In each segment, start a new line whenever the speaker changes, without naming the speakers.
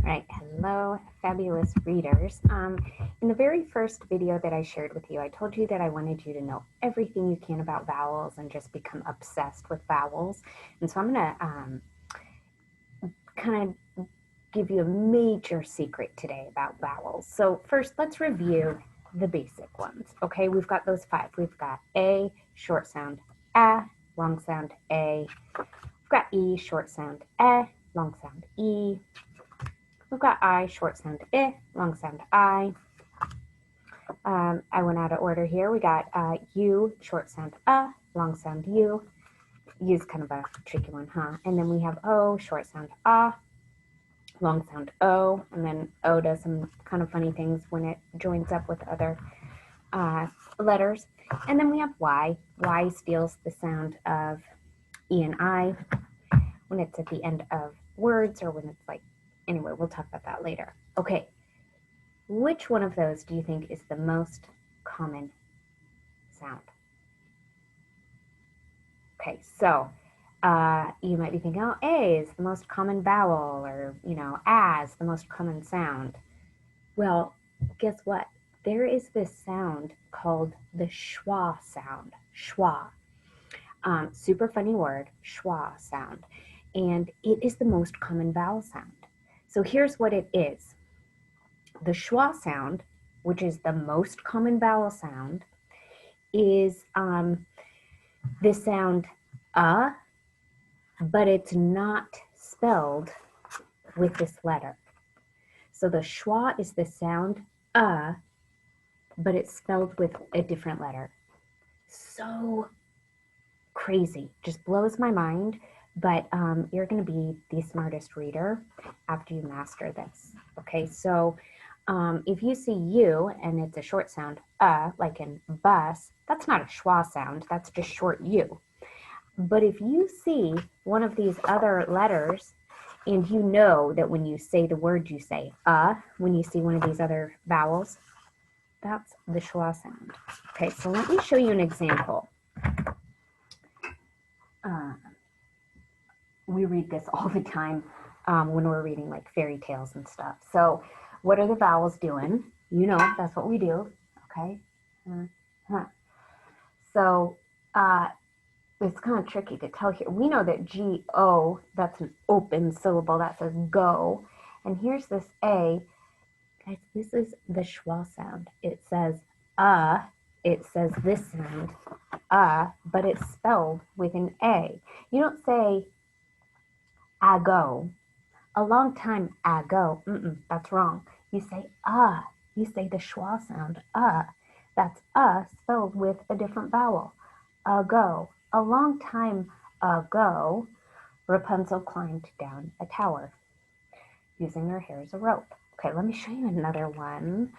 Right, hello, fabulous readers. In the very first video that I shared with you, I told you that I wanted you to know everything you can about vowels and just become obsessed with vowels. And so I'm going to kind of give you a major secret today about vowels. So first, let's review the basic ones. Okay, we've got those 5. We've got A, short sound, A, long sound, A. We've got E, short sound, E, long sound, E. We've got I, short sound I, long sound I. I went out of order here. We got U, short sound long sound U. U's kind of a tricky one, huh? And then we have O, short sound long sound O. And then O does some kind of funny things when it joins up with other letters. And then we have Y. Y steals the sound of E and I when it's at the end of words or when it's like, anyway, we'll talk about that later. Okay. Which one of those do you think is the most common sound? Okay, so you might be thinking, oh, A is the most common vowel, or, as the most common sound. Well, guess what? There is this sound called the schwa sound. Schwa. Super funny word, schwa sound. And it is the most common vowel sound. So here's what it is. The schwa sound, which is the most common vowel sound, is the sound but it's not spelled with this letter. So the schwa is the sound but it's spelled with a different letter. So crazy, just blows my mind. But you're going to be the smartest reader after you master this. Okay, so if you see U and it's a short sound, like in bus, that's not a schwa sound, that's just short U. But if you see one of these other letters, and you know that when you say the word, you say when you see one of these other vowels, that's the schwa sound. Okay, so let me show you an example. We read this all the time when we're reading like fairy tales and stuff. So what are the vowels doing? You know, that's what we do. Okay. So it's kind of tricky to tell here. We know that G-O, that's an open syllable. That says go. And here's this A. Guys, this is the schwa sound. It says it says this sound, but it's spelled with an A. You don't say ago. A long time ago. That's wrong. You say You say the schwa sound, That's spelled with a different vowel. Ago. A long time ago, Rapunzel climbed down a tower using her hair as a rope. Okay, let me show you another one.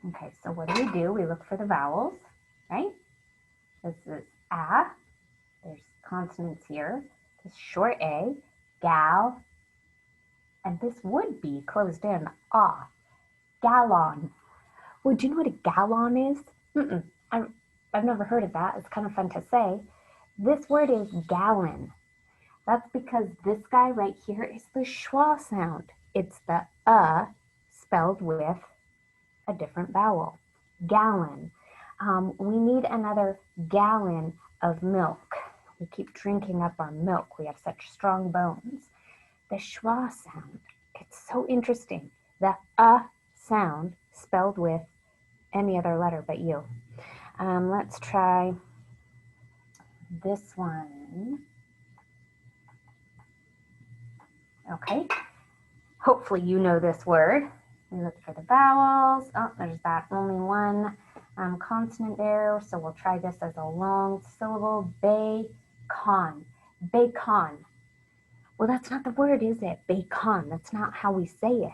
Okay, so what do? We look for the vowels, right? This is a. There's consonants here. This short A, gal, and this would be closed in gallon. Well, do you know what a gallon is? I've never heard of that. It's kind of fun to say. This word is gallon. That's because this guy right here is the schwa sound. It's the spelled with a different vowel. Gallon. We need another gallon of milk. We keep drinking up our milk. We have such strong bones. The schwa sound. It's so interesting. The sound spelled with any other letter but U. Let's try this one. Okay. Hopefully you know this word. We look for the vowels. Oh, there's that only one consonant there. So we'll try this as a long syllable. Bacon. Bacon. Well, that's not the word, is it? Bacon. That's not how we say it.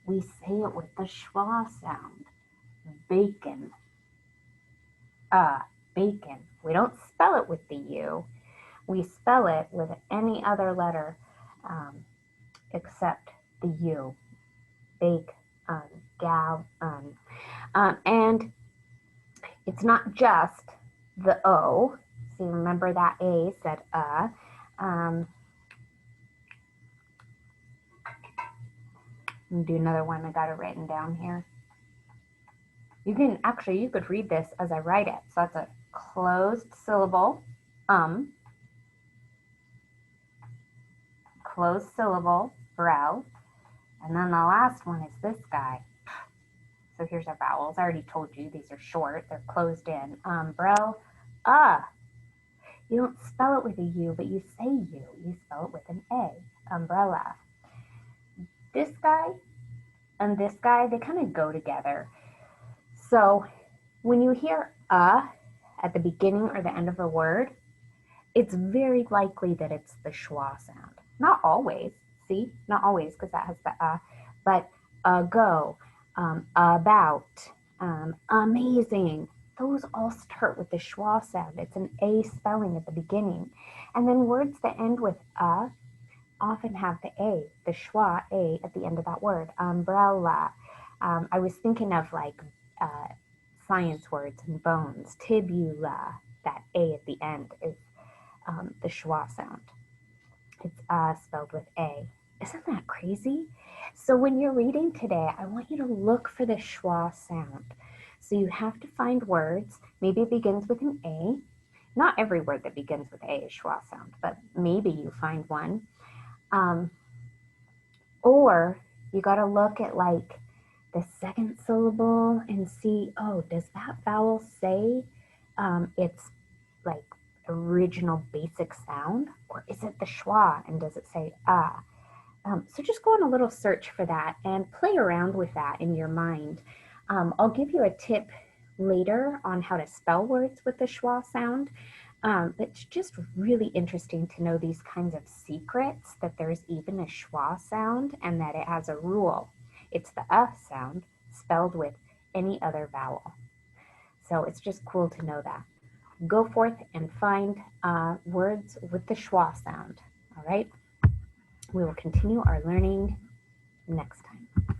We say it with the schwa sound. Bacon. Bacon. We don't spell it with the U. We spell it with any other letter except the U. Bake, gal, and it's not just the O. See, remember that A said Let me do another one. I got it written down here. You could read this as I write it. So that's a closed syllable, closed syllable, brow. And then the last one is this guy. So here's our vowels. I already told you these are short. They're closed in. Bro, You don't spell it with a U, but you say U. You spell it with an A. Umbrella. This guy and this guy, they kind of go together. So when you hear at the beginning or the end of a word, it's very likely that it's the schwa sound. Not always, see? Not always, because that has the but go, about, amazing. Those all start with the schwa sound. It's an A spelling at the beginning. And then words that end with often have the A, the schwa A at the end of that word. Umbrella. I was thinking of like science words and bones. Tibula, that A at the end is the schwa sound. It's spelled with A. Isn't that crazy? So when you're reading today, I want you to look for the schwa sound. So you have to find words. Maybe it begins with an A. Not every word that begins with A is schwa sound, but maybe you find one. Or you got to look at like the second syllable and see, oh, does that vowel say its like original basic sound, or is it the schwa and does it say ah? So just go on a little search for that and play around with that in your mind. I'll give you a tip later on how to spell words with the schwa sound. It's just really interesting to know these kinds of secrets, that there's even a schwa sound and that it has a rule. It's the sound spelled with any other vowel. So it's just cool to know that. Go forth and find words with the schwa sound. All right? We will continue our learning next time.